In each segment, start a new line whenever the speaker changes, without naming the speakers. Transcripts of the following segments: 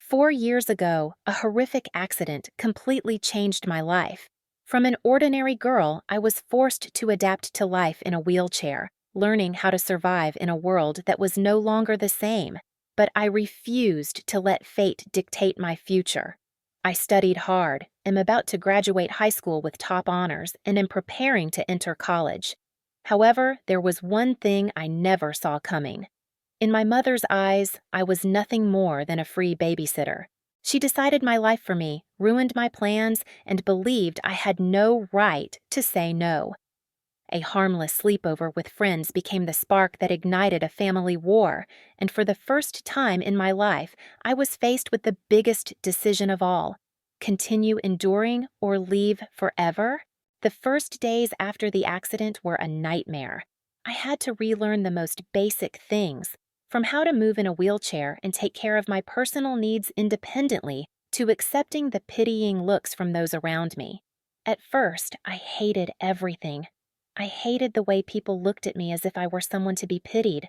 4 years ago, a horrific accident completely changed my life. From an ordinary girl, I was forced to adapt to life in a wheelchair, learning how to survive in a world that was no longer the same. But I refused to let fate dictate my future. I studied hard, am about to graduate high school with top honors, and am preparing to enter college. However, there was one thing I never saw coming. In my mother's eyes, I was nothing more than a free babysitter. She decided my life for me, ruined my plans, and believed I had no right to say no. A harmless sleepover with friends became the spark that ignited a family war, and for the first time in my life, I was faced with the biggest decision of all: continue enduring or leave forever? The first days after the accident were a nightmare. I had to relearn the most basic things, from how to move in a wheelchair and take care of my personal needs independently to accepting the pitying looks from those around me. At first, I hated everything. I hated the way people looked at me as if I were someone to be pitied.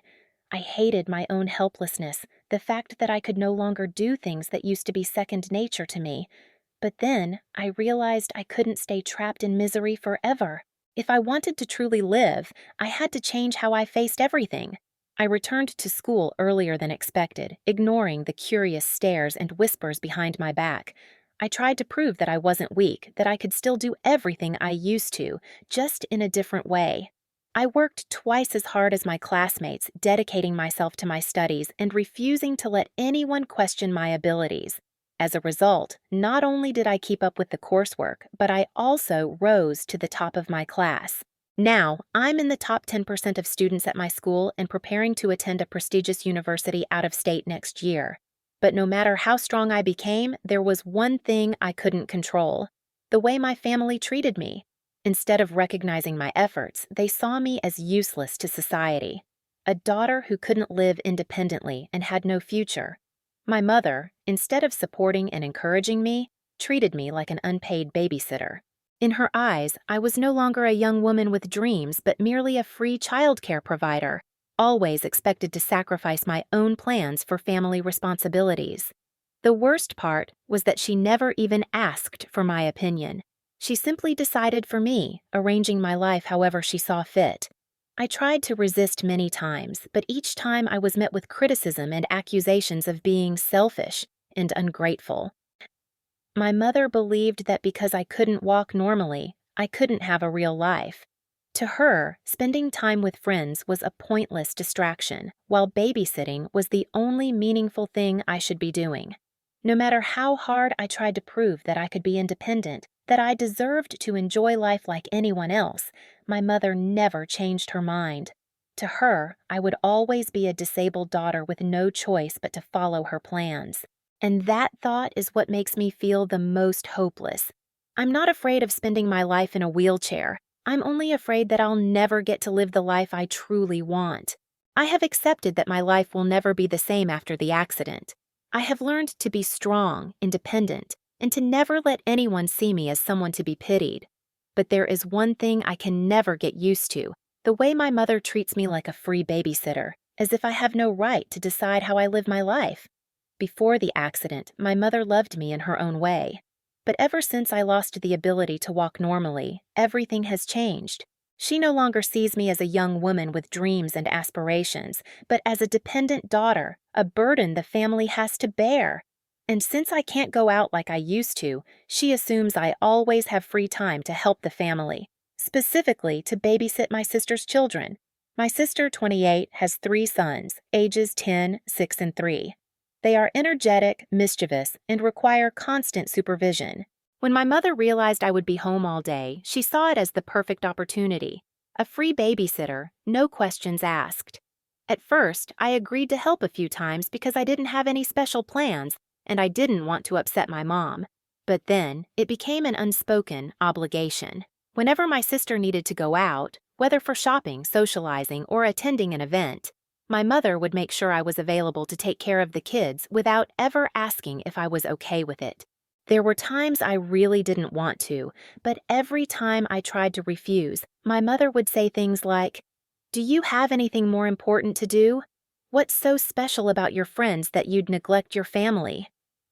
I hated my own helplessness, the fact that I could no longer do things that used to be second nature to me. But then I realized I couldn't stay trapped in misery forever. If I wanted to truly live, I had to change how I faced everything. I returned to school earlier than expected, ignoring the curious stares and whispers behind my back. I tried to prove that I wasn't weak, that I could still do everything I used to, just in a different way. I worked twice as hard as my classmates, dedicating myself to my studies and refusing to let anyone question my abilities. As a result, not only did I keep up with the coursework, but I also rose to the top of my class. Now, I'm in the top 10% of students at my school and preparing to attend a prestigious university out of state next year. But no matter how strong I became, there was one thing I couldn't control: the way my family treated me. Instead of recognizing my efforts, they saw me as useless to society. A daughter who couldn't live independently and had no future. My mother, instead of supporting and encouraging me, treated me like an unpaid babysitter. In her eyes, I was no longer a young woman with dreams, but merely a free childcare provider, always expected to sacrifice my own plans for family responsibilities. The worst part was that she never even asked for my opinion. She simply decided for me, arranging my life however she saw fit. I tried to resist many times, but each time I was met with criticism and accusations of being selfish and ungrateful. My mother believed that because I couldn't walk normally, I couldn't have a real life. To her, spending time with friends was a pointless distraction, while babysitting was the only meaningful thing I should be doing. No matter how hard I tried to prove that I could be independent, that I deserved to enjoy life like anyone else, my mother never changed her mind. To her, I would always be a disabled daughter with no choice but to follow her plans. And that thought is what makes me feel the most hopeless. I'm not afraid of spending my life in a wheelchair. I'm only afraid that I'll never get to live the life I truly want. I have accepted that my life will never be the same after the accident. I have learned to be strong, independent, and to never let anyone see me as someone to be pitied. But there is one thing I can never get used to: the way my mother treats me like a free babysitter, as if I have no right to decide how I live my life. Before the accident, my mother loved me in her own way. But ever since I lost the ability to walk normally, everything has changed. She no longer sees me as a young woman with dreams and aspirations, but as a dependent daughter, a burden the family has to bear. And since I can't go out like I used to, she assumes I always have free time to help the family, specifically to babysit my sister's children. My sister, 28, has 3 sons, ages 10, 6, and 3. They are energetic, mischievous, and require constant supervision. When my mother realized I would be home all day, she saw it as the perfect opportunity. A free babysitter, no questions asked. At first, I agreed to help a few times because I didn't have any special plans, and I didn't want to upset my mom. But then, it became an unspoken obligation. Whenever my sister needed to go out, whether for shopping, socializing, or attending an event, my mother would make sure I was available to take care of the kids without ever asking if I was okay with it. There were times I really didn't want to, but every time I tried to refuse, my mother would say things like, "Do you have anything more important to do? What's so special about your friends that you'd neglect your family?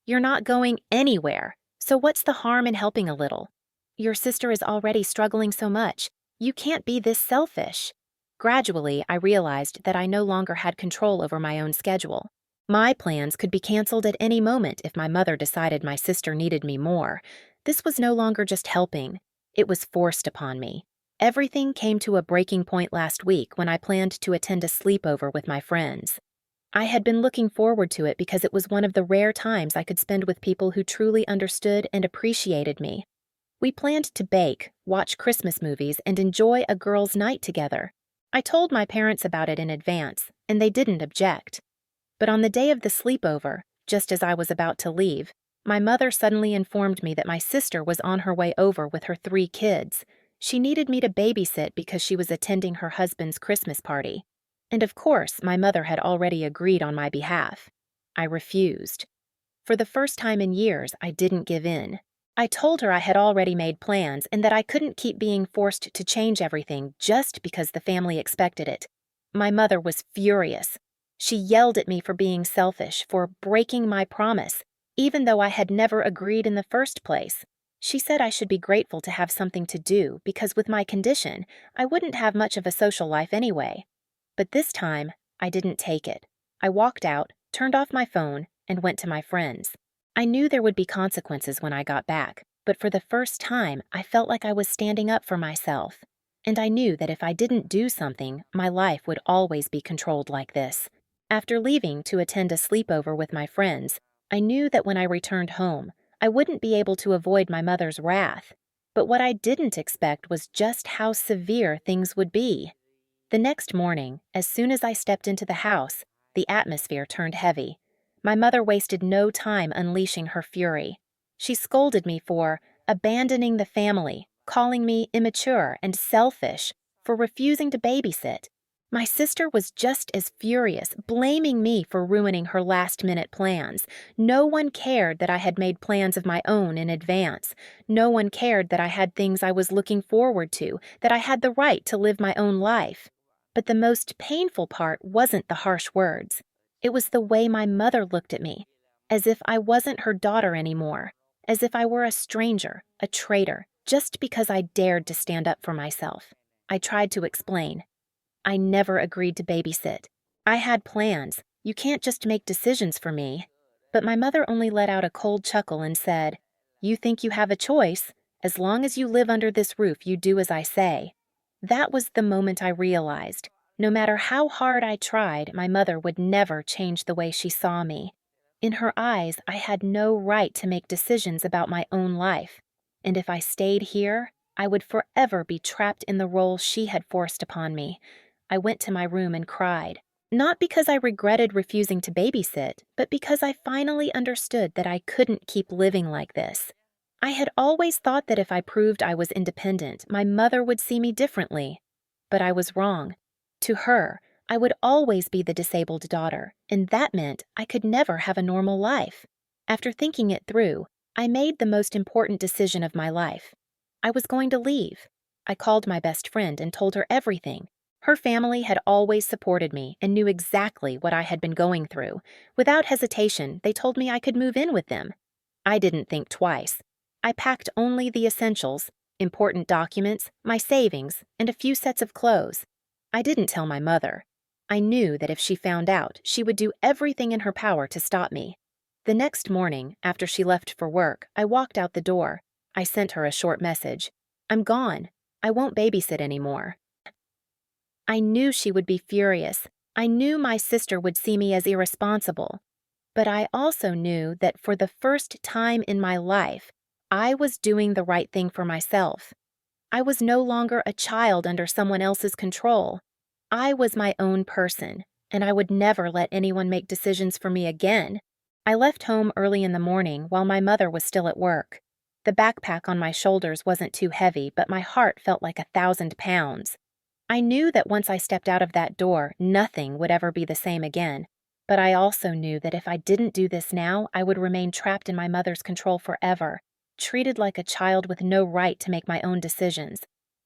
You're not going anywhere, so what's the harm in helping a little? Your sister is already struggling so much. You can't be this selfish. Gradually, I realized that I no longer had control over my own schedule. My plans could be canceled at any moment if my mother decided my sister needed me more. This was no longer just helping, it was forced upon me. Everything came to a breaking point last week when I planned to attend a sleepover with my friends. I had been looking forward to it because it was one of the rare times I could spend with people who truly understood and appreciated me. We planned to bake, watch Christmas movies, and enjoy a girls' night together. I told my parents about it in advance, and they didn't object. But on the day of the sleepover, just as I was about to leave, my mother suddenly informed me that my sister was on her way over with her 3 kids. She needed me to babysit because she was attending her husband's Christmas party. And of course, my mother had already agreed on my behalf. I refused. For the first time in years, I didn't give in. I told her I had already made plans and that I couldn't keep being forced to change everything just because the family expected it. My mother was furious. She yelled at me for being selfish, for breaking my promise, even though I had never agreed in the first place. She said I should be grateful to have something to do because with my condition, I wouldn't have much of a social life anyway. But this time, I didn't take it. I walked out, turned off my phone, and went to my friends. I knew there would be consequences when I got back, but for the first time, I felt like I was standing up for myself. And I knew that if I didn't do something, my life would always be controlled like this. After leaving to attend a sleepover with my friends, I knew that when I returned home, I wouldn't be able to avoid my mother's wrath. But what I didn't expect was just how severe things would be. The next morning, as soon as I stepped into the house, the atmosphere turned heavy. My mother wasted no time unleashing her fury. She scolded me for abandoning the family, calling me immature and selfish, for refusing to babysit. My sister was just as furious, blaming me for ruining her last-minute plans. No one cared that I had made plans of my own in advance. No one cared that I had things I was looking forward to, that I had the right to live my own life. But the most painful part wasn't the harsh words. It was the way my mother looked at me, as if I wasn't her daughter anymore, as if I were a stranger, a traitor, just because I dared to stand up for myself. I tried to explain. I never agreed to babysit. I had plans. You can't just make decisions for me. But my mother only let out a cold chuckle and said, "You think you have a choice? As long as you live under this roof, you do as I say." That was the moment I realized. No matter how hard I tried, my mother would never change the way she saw me. In her eyes, I had no right to make decisions about my own life. And if I stayed here, I would forever be trapped in the role she had forced upon me. I went to my room and cried. Not because I regretted refusing to babysit, but because I finally understood that I couldn't keep living like this. I had always thought that if I proved I was independent, my mother would see me differently. But I was wrong. To her, I would always be the disabled daughter, and that meant I could never have a normal life. After thinking it through, I made the most important decision of my life. I was going to leave. I called my best friend and told her everything. Her family had always supported me and knew exactly what I had been going through. Without hesitation, they told me I could move in with them. I didn't think twice. I packed only the essentials, important documents, my savings, and a few sets of clothes. I didn't tell my mother. I knew that if she found out, she would do everything in her power to stop me. The next morning, after she left for work, I walked out the door. I sent her a short message. "I'm gone. I won't babysit anymore." I knew she would be furious. I knew my sister would see me as irresponsible. But I also knew that for the first time in my life, I was doing the right thing for myself. I was no longer a child under someone else's control. I was my own person, and I would never let anyone make decisions for me again. I left home early in the morning while my mother was still at work. The backpack on my shoulders wasn't too heavy, but my heart felt like 1,000 pounds. I knew that once I stepped out of that door, nothing would ever be the same again. But I also knew that if I didn't do this now, I would remain trapped in my mother's control forever, treated like a child with no right to make my own decisions.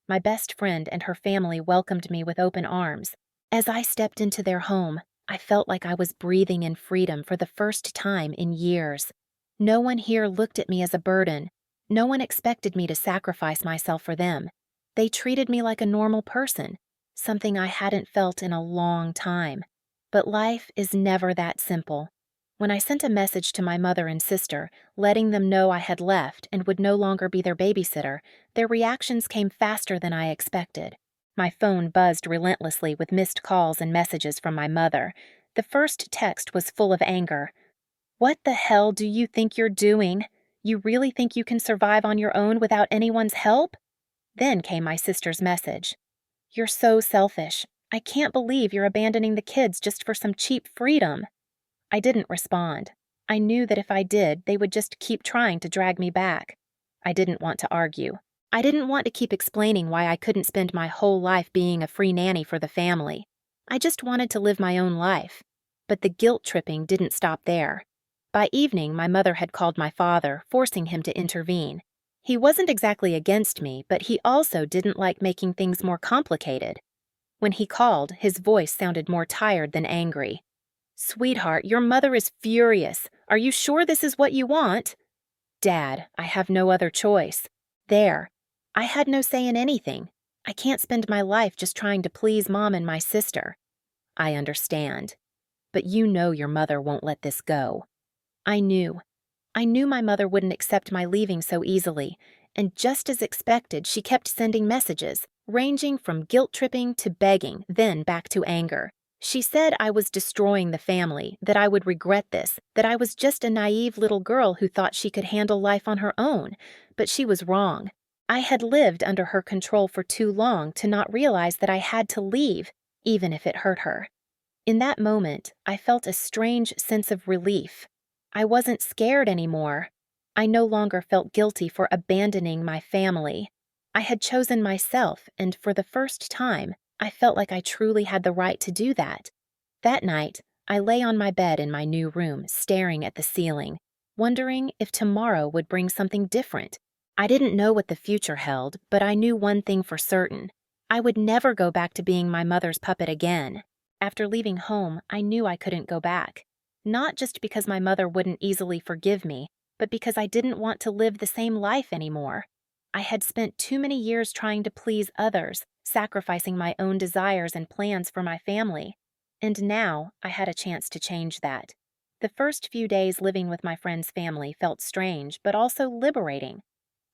My best friend and her family welcomed me with open arms. As I stepped into their home, I felt like I was breathing in freedom for the first time in years. No one here looked at me as a burden. No one expected me to sacrifice myself for them. They treated me like a normal person, something I hadn't felt in a long time. But life is never that simple. When I sent a message to my mother and sister, letting them know I had left and would no longer be their babysitter, their reactions came faster than I expected. My phone buzzed relentlessly with missed calls and messages from my mother. The first text was full of anger. "What the hell do you think you're doing? You really think you can survive on your own without anyone's help?" Then came my sister's message. "You're so selfish. I can't believe you're abandoning the kids just for some cheap freedom." I didn't respond. I knew that if I did, they would just keep trying to drag me back. I didn't want to argue. I didn't want to keep explaining why I couldn't spend my whole life being a free nanny for the family. I just wanted to live my own life. But the guilt tripping didn't stop there. By evening, my mother had called my father, forcing him to intervene. He wasn't exactly against me, but he also didn't like making things more complicated. When he called, his voice sounded more tired than angry. "Sweetheart, your mother is furious. Are you sure this is what you want?" "Dad, I have no other choice." There. I had no say in anything. I can't spend my life just trying to please Mom and my sister. "I understand. But you know your mother won't let this go." I knew. I knew my mother wouldn't accept my leaving so easily, and just as expected, she kept sending messages, ranging from guilt-tripping to begging, then back to anger. She said I was destroying the family, that I would regret this, that I was just a naive little girl who thought she could handle life on her own, but she was wrong. I had lived under her control for too long to not realize that I had to leave, even if it hurt her. In that moment, I felt a strange sense of relief. I wasn't scared anymore. I no longer felt guilty for abandoning my family. I had chosen myself, and for the first time, I felt like I truly had the right to do that. That night, I lay on my bed in my new room, staring at the ceiling, wondering if tomorrow would bring something different. I didn't know what the future held, but I knew one thing for certain. I would never go back to being my mother's puppet again. After leaving home, I knew I couldn't go back. Not just because my mother wouldn't easily forgive me, but because I didn't want to live the same life anymore. I had spent too many years trying to please others, sacrificing my own desires and plans for my family. And now I had a chance to change that. The first few days living with my friend's family felt strange, but also liberating.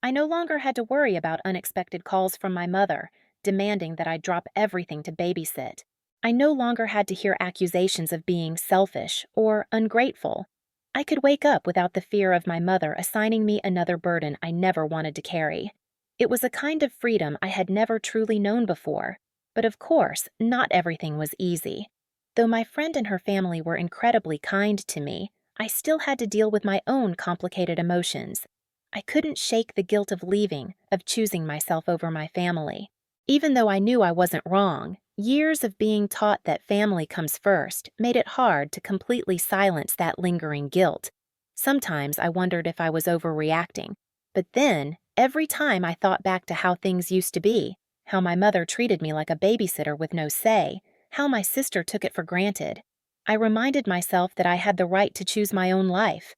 I no longer had to worry about unexpected calls from my mother, demanding that I drop everything to babysit. I no longer had to hear accusations of being selfish or ungrateful. I could wake up without the fear of my mother assigning me another burden I never wanted to carry. It was a kind of freedom I had never truly known before. But of course, not everything was easy. Though my friend and her family were incredibly kind to me, I still had to deal with my own complicated emotions. I couldn't shake the guilt of leaving, of choosing myself over my family. Even though I knew I wasn't wrong, years of being taught that family comes first made it hard to completely silence that lingering guilt. Sometimes I wondered if I was overreacting, but then, every time I thought back to how things used to be, how my mother treated me like a babysitter with no say, how my sister took it for granted, I reminded myself that I had the right to choose my own life.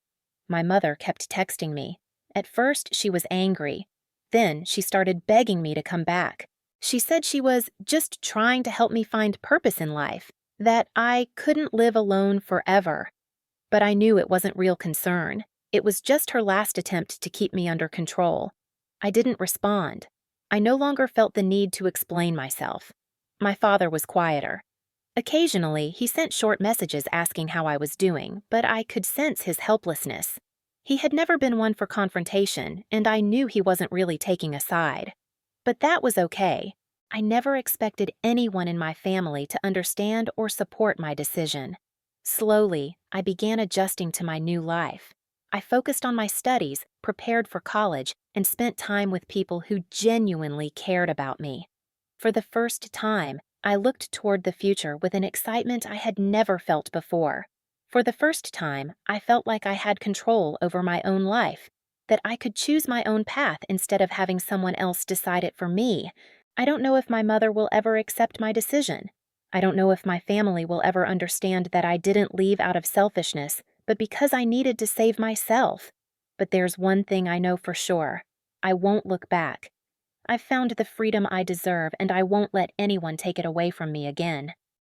My mother kept texting me. At first, she was angry. Then she started begging me to come back. She said she was just trying to help me find purpose in life, that I couldn't live alone forever. But I knew it wasn't real concern. It was just her last attempt to keep me under control. I didn't respond. I no longer felt the need to explain myself. My father was quieter. Occasionally, he sent short messages asking how I was doing, but I could sense his helplessness. He had never been one for confrontation, and I knew he wasn't really taking a side. But that was okay. I never expected anyone in my family to understand or support my decision. Slowly, I began adjusting to my new life. I focused on my studies, prepared for college, and spent time with people who genuinely cared about me. For the first time, I looked toward the future with an excitement I had never felt before. For the first time, I felt like I had control over my own life, that I could choose my own path instead of having someone else decide it for me. I don't know if my mother will ever accept my decision. I don't know if my family will ever understand that I didn't leave out of selfishness, but because I needed to save myself. But there's one thing I know for sure. I won't look back. I've found the freedom I deserve, and I won't let anyone take it away from me again.